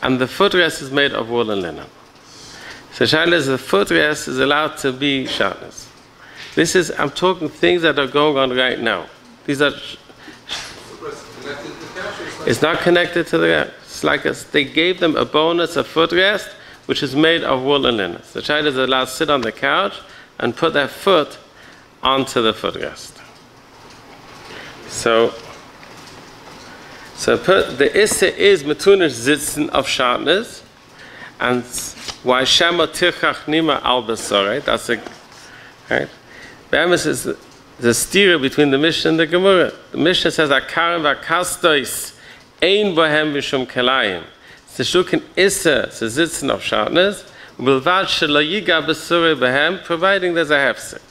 and the footrest is made of wool and linen. So Shaila, the footrest is allowed to be shatnez. I'm talking things that are going on right now. These are, it's not connected to the couch. It's like they gave them a bonus, a footrest, which is made of wool and linen. So Shaila is allowed to sit on the couch and put their foot onto the footrest. So the issa is metunish sitzen of shatnez, and why shema tirchach nima al basar, that's a right. Be'emes is the steer between the Mishnah and the Gemara. The Mishnah says akarim v'kastois ein bohem mishum kelayim. The shukin issa to sitzen of shatnez. Providing there's a hefsek.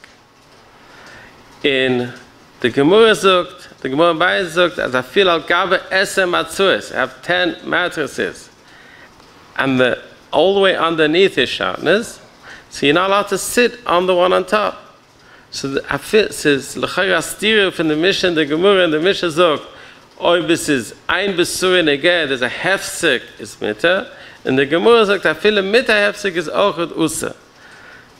In the Gemara zogt, the Gemara Bayis zogt, as I feel al gabe esem atzuis, I have 10 mattresses, and all the way underneath is shatnez, so you're not allowed to sit on the one on top. So the Afit says l'chayra stira from the Mishnah and the Gemara, and the Mishnah zogt, oi this is ein besur neged, there's a hefsek is mitter. And the Gemara sagt, viele mit der Hefsig ist auch ein Usse.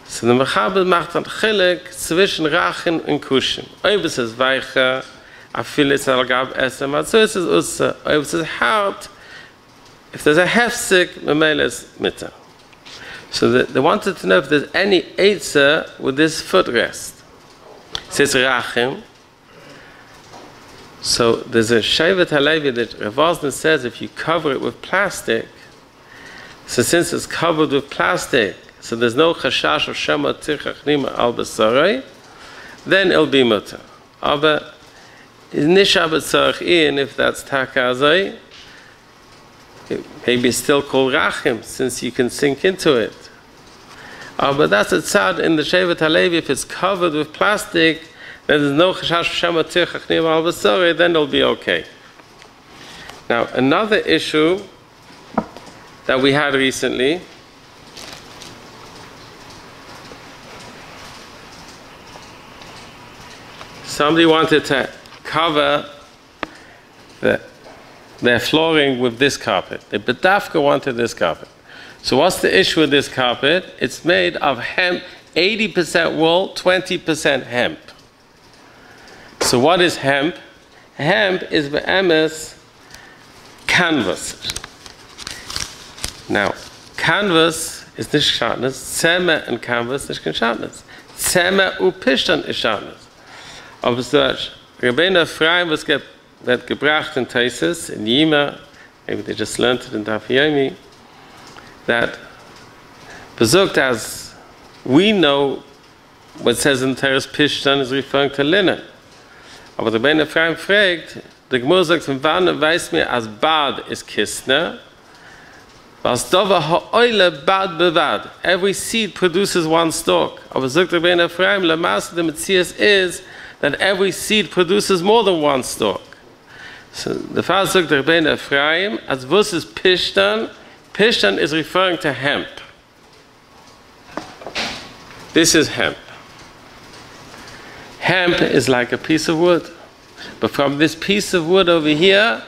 So der Mechaber macht ein Chilik zwischen Rachen und Kuschen. Ob es ist weicher, viele ist gab Essen, aber so ist es Usse. Ob es ist hart, if there's a Hefsig, Memele ist Mitte. So they wanted to know if there's any Eitzah with this footrest. It says Rachim. So there's a Shevet HaLevi that Rav Osner says if you cover it with plastic, So since it's covered with plastic, so there's no chashash of shema tirchach nima al basarei, then it'll be mutter. Aber nisha b'tzarech in, if that's takazai, maybe it's still called rachim, since you can sink into it. But that's a tzad in the Shevet HaLevi. If it's covered with plastic, then there's no chashash shema tirchach nima al basarei, then it'll be okay. Now, another issue that we had recently, somebody wanted to cover their flooring with this carpet. The bedafka wanted this carpet. So what's the issue with this carpet? It's made of hemp, 80% wool, 20% hemp. So what is hemp? Hemp is be'emes canvas. Now, canvas is nicht Schatnez, Zeme and canvas is Schatnez. Zeme u Pishtan is Schatnez. Aber so, Rabbeinu Ephraim was wird gebracht in Taisis, in Yima, maybe they just learned it in Daf Yomi, that besucht as we know what says in Teres Pishtan is referring to linen. Aber Rabbeinu Ephraim fragt, der Gemur sagt, von wann weiß mir, als Bad ist Kistner, was dova ha'oile bad bevad. Every seed produces one stalk. Aber sagt Rabbeinu Ephraim, Lamasse the Metzias is that every seed produces more than one stalk. So the Father sagt Rabbeinu Ephraim, as was is Pishtan, Pishtan is referring to hemp. This is hemp. Hemp is like a piece of wood. But from this piece of wood over here,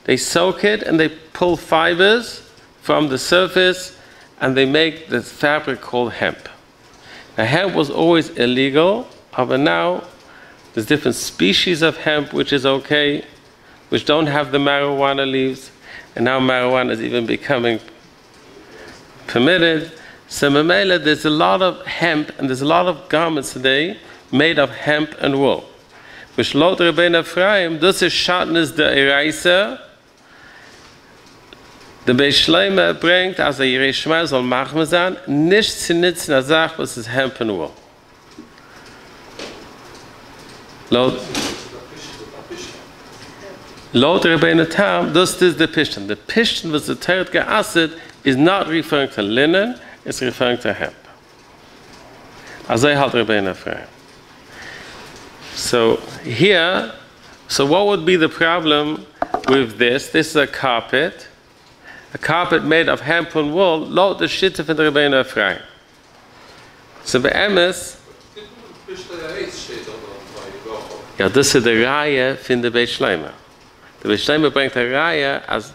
they soak it and they pull fibers from the surface and they make the fabric called hemp. Now hemp was always illegal, but now there's different species of hemp which is okay, which don't have the marijuana leaves, and now marijuana is even becoming permitted. So Mamela, there's a lot of hemp and there's a lot of garments today made of hemp and wool. Which laut Rabbeinu Ephraim, das ist Schatnez der Ereiser. Der Beis Shlomo bringt, als Yerei Shema soll machen sein, nicht zu nützen als Sache, was ist hemp and wool. Laut Rabbeinu Tam, das ist the Pishtan. The Pishtan was the third geasset is not referring to linen, it's referring to hemp. Also halt Rabbeinu Ephraim. So here, so what would be the problem with this? This is a carpet made of hemp and wool, laut the shittah von Rabbeinu Ephraim. So be'emes, ja, das ist die Reihe von der Beis Shlomo. Der Beis Shlomo bringt eine Reihe, als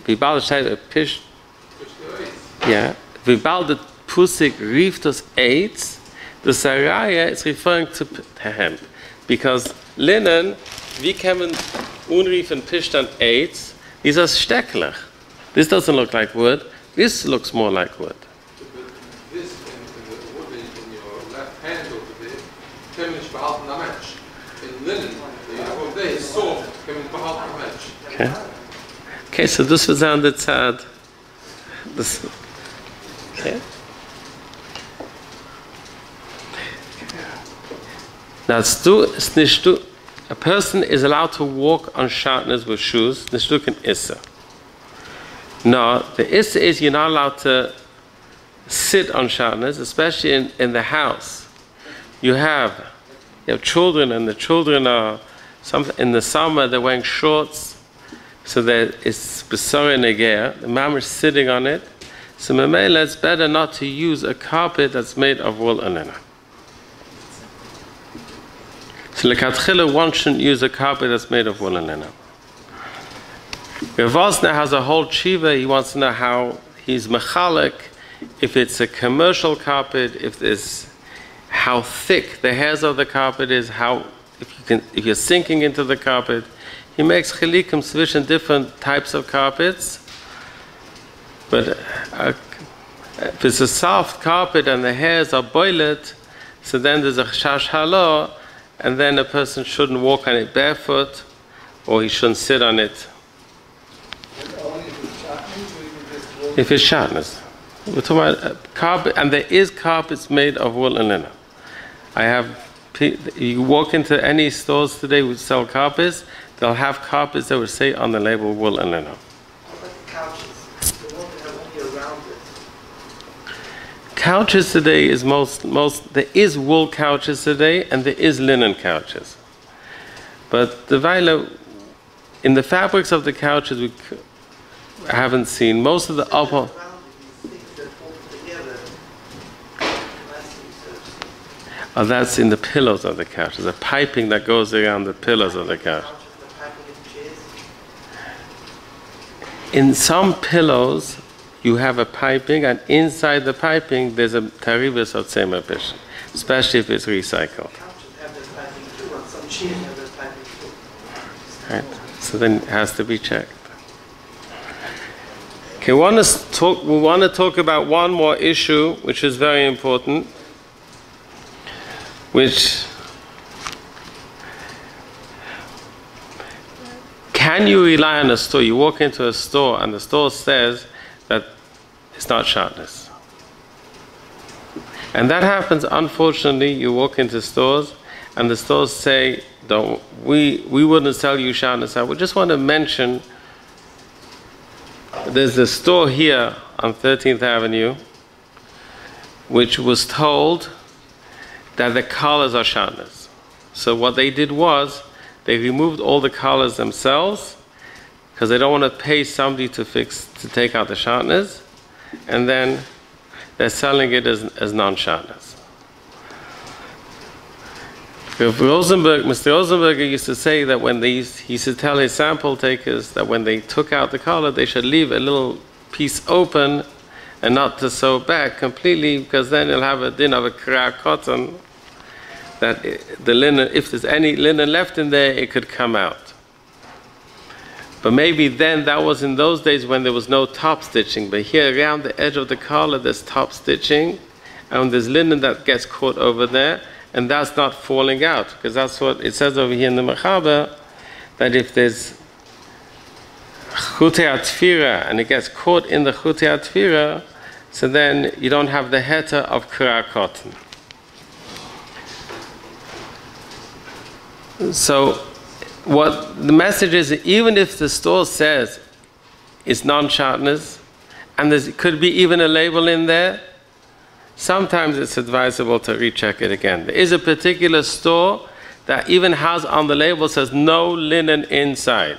wie bald steht Pish, ja, wie bald der Pusik rief das Eitz. The Saraya is referring to hemp, because linen, wie kann man unriefen Pishtan AIDS, is as stecklich. This doesn't look like wood, this looks more like wood. This in the wood in your left hand over there, kann man nicht behalten am Mensch. In linen, the day is soft, kann man nicht behalten am Mensch. Okay, so this was on the tzad. This, okay. Now, a person is allowed to walk on shatnez with shoes. Nishtuk and issa. No, the issa is you're not allowed to sit on shatnez, especially in the house. You have children, and the children are in the summer they're wearing shorts, so that it's besore neger. The mom is sitting on it. So memela, it's better not to use a carpet that's made of wool and linen. So lekatchila, one shouldn't use a carpet that's made of wool and linen. Rav Osner has a whole tshiva. He wants to know how he's mechalik, if it's a commercial carpet, how thick the hairs of the carpet is, if you're sinking into the carpet. He makes chilikim zwischen different types of carpets. But if it's a soft carpet and the hairs are boiled, so then there's a chash halo, and then a person shouldn't walk on it barefoot, or he shouldn't sit on it. Only with Shachnis, or even just walk If it's shatnez. We're talking about carpet, and there is carpets made of wool and linen. I have, you walk into any stores today which sell carpets, they'll have carpets that would say on the label wool and linen. What about the couches? The one that have only around it. Couches today is there is wool couches today and there is linen couches. But the Vaila, in the fabrics of the couches we haven't seen. Most of the upper... Oh, that's in the pillows of the couch. There's a piping that goes around the pillows of the couch. In some pillows, you have a piping, and inside the piping, there's a tarivus of tzemer pishon, especially if it's recycled. Right. So then it has to be checked. Okay, we want to talk about one more issue, which is very important. Which, can you rely on a store? You walk into a store and the store says that it's not shatnez. And that happens, unfortunately. You walk into stores and the stores say, we wouldn't sell you shatnez. I just want to mention, there's a store here on 13th Avenue which was told that the collars are shatnez. So what they did was, they removed all the collars themselves, because they don't want to pay somebody to take out the shatnez, and then they're selling it as non-shatnez. Mr. Rosenberger used to say that he used to tell his sample takers that when they took out the collar, they should leave a little piece open and not to sew back completely, because then you'll have a din of a kra cotton, that the linen, if there's any linen left in there, it could come out. But maybe then, that was in those days when there was no top stitching. But here around the edge of the collar, there's top stitching, and there's linen that gets caught over there, and that's not falling out, because that's what it says over here in the Mechaber, that if there's chutei atfira and it gets caught in the chutei atfira, so then you don't have the heta of kra cotton. So what the message is, even if the store says it's non-shatnez, and there could be even a label in there, sometimes it's advisable to recheck it again. There is a particular store that even has on the label says no linen inside.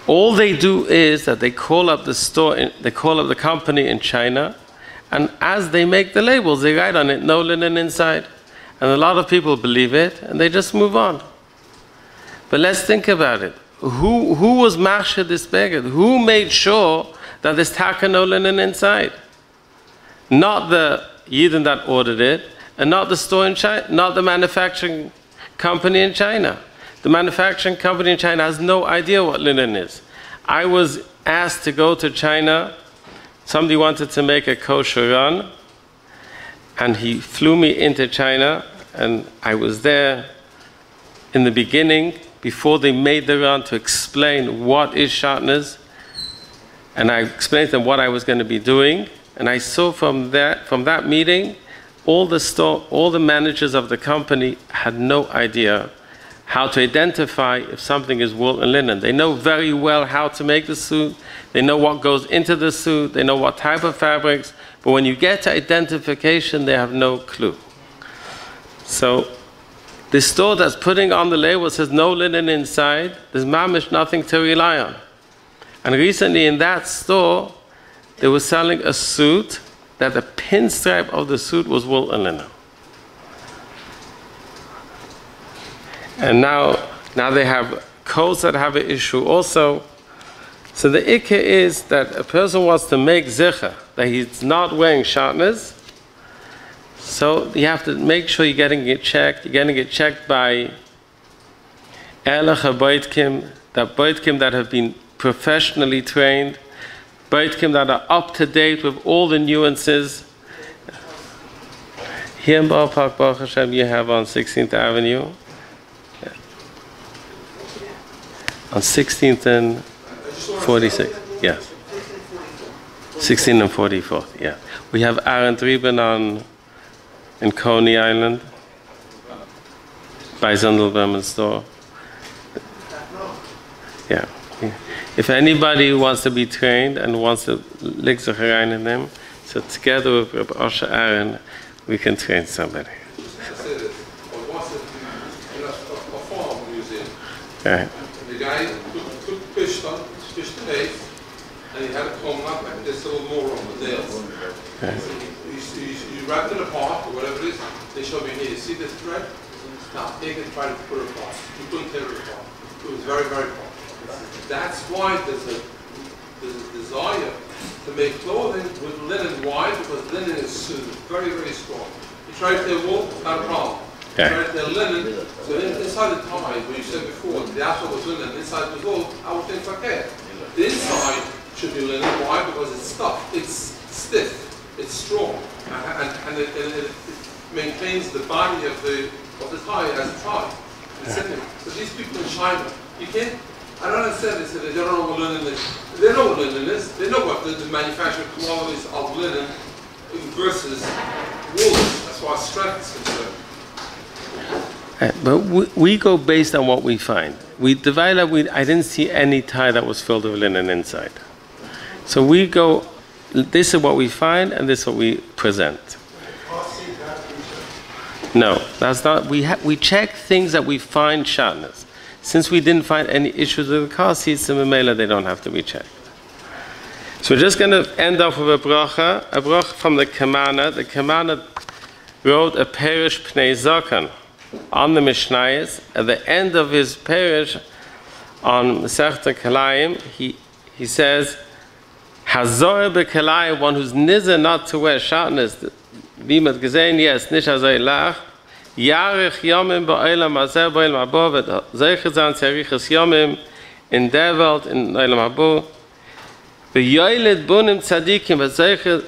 All they do is that they call up the store, they call up the company in China, and as they make the labels, they write on it no linen inside. And a lot of people believe it, and they just move on. But let's think about it. Who was mashah this beged? Who made sure that there's taka no linen inside? Not the Yidden that ordered it, and not the store in China, not the manufacturing company in China. The manufacturing company in China has no idea what linen is. I was asked to go to China. Somebody wanted to make a kosher run, and he flew me into China, and I was there in the beginning, before they made the run, to explain what is shatnez. And I explained to them what I was going to be doing. And I saw from that meeting, all the managers of the company had no idea how to identify if something is wool and linen. They know very well how to make the suit. They know what goes into the suit. They know what type of fabrics. But when you get to identification, they have no clue. So the store that's putting on the label says no linen inside, there's mamish nothing to rely on. And recently in that store, they were selling a suit that the pinstripe of the suit was wool and linen. And now they have coats that have an issue also. So the ikka is that a person wants to make zicha, that he's not wearing shatnez. So you have to make sure you're getting it checked. You're getting it checked by bודקים, that have been professionally trained, bודקים that are up to date with all the nuances. Here in Ballpark, Baruch Hashem, you have on 16th Avenue, on 16th and 46. Yes. 16 and 44. Yeah. We have Aaron Drieben in Coney Island by Zundelberman's store. Yeah. If anybody wants to be trained and wants to lick the Herein in them, so together with Rabbi Osher Aaron, we can train somebody. Right. The guy took fish the bait, and he had it come up like this little more on the nails. Right. You wrapped it apart, or whatever it is, they showed me here, you see this thread? Now, take it and try to put it apart. You couldn't tear it apart. It was very, very hard. That's why there's a desire to make clothing with linen. Why? Because linen is very, very strong. You try to tear wool, not a problem. You try to tear linen, so inside the tie, what you said before, the outside was linen, inside was wool, I would think like that. The inside should be linen. Why? Because it's stuffed, it's stiff, it's strong, and it maintains the body of the tie as a tie. So these people in China, you can't. I don't understand this. They don't know what linen is. They know what linen is. They know what the manufacturing qualities of linen versus wool. That's why strength is concerned. But we go based on what we find. We divide up. I didn't see any tie that was filled with linen inside. So we go. This is what we find, and this is what we present. No, that's not. We check things that we find shatnez. Since we didn't find any issues with the car seats, in Mamela they don't have to be checked. So we're just going to end off with a bracha from the Kamana. The Kamana wrote a Perish Pnei Zakan on the Mishnayos. At the end of his Perish on Masechta Kalayim, he says, Hazor beKalayim, one who's nizer not to wear shatnez, wie man gesehen, yes, nicht hazor lach, Yarich Yomim ba'olam hazeh ba'olam habo, wird solche sein Zeriches Yomim in der Welt, in Olam habo, v'yoyled bunim tzadikim, wird solche,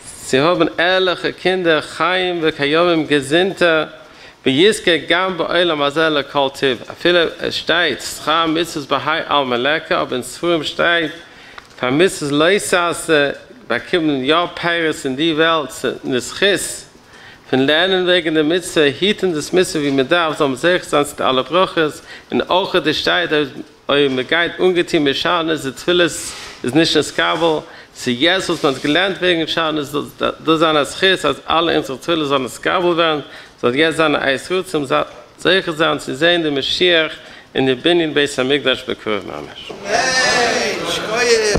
sie haben ehrliche Kinder, Chaim v'kayomim Gesinnte, v'yiske gam ba'olam hazeh lekol tiv. Afile steht, schar mitzvus b'hai al meleka, aber in Sfurim steht, vermisses Leisase, bei Kimmen ja Peiris in die Welt, in das Chiss, von Lernen wegen der Mitzvah, hieten das Mitzvah, wie man darf, so sich, sonst alle Bruches, in Oche der Stein, euer Megait ungetein mit Schaden, die Twilis ist nicht das Kabel, sie Jesus, man gelernt wegen Schaden, das ist das Chiss, als alle unsere Twilis an das Kabel werden, so jetzt an der Eisrut, zum solche Sachen, sie sehen den Mashiach in der Binyan Beis HaMikdash bekurven, Amish.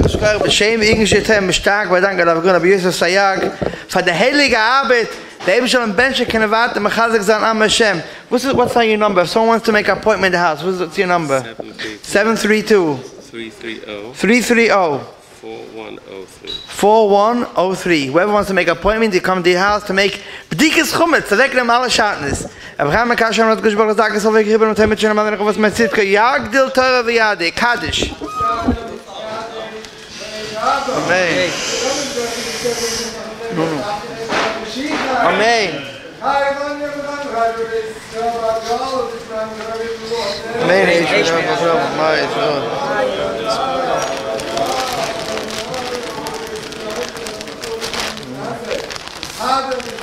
Schkoyer b'shem Ignishetem stark bei Dank an Yosef Saaiag für die heilige Arbeit. Der eben schon ein Bench kann warten, man kann sich sagen am Hashem. What's your number? If someone wants to make an appointment in the house, what's your number? 732 330 4103. Whoever wants to make an appointment, you come to your house to make b'dikas chumetz, to reckon alle Schatnez. Abraham Kashem hat gesprochen, sagt es auf Hebrew und mit Shem Amen, was man sieht, Yagdil Torah v'Yadeh Kaddish. Amen. Amen. Amen.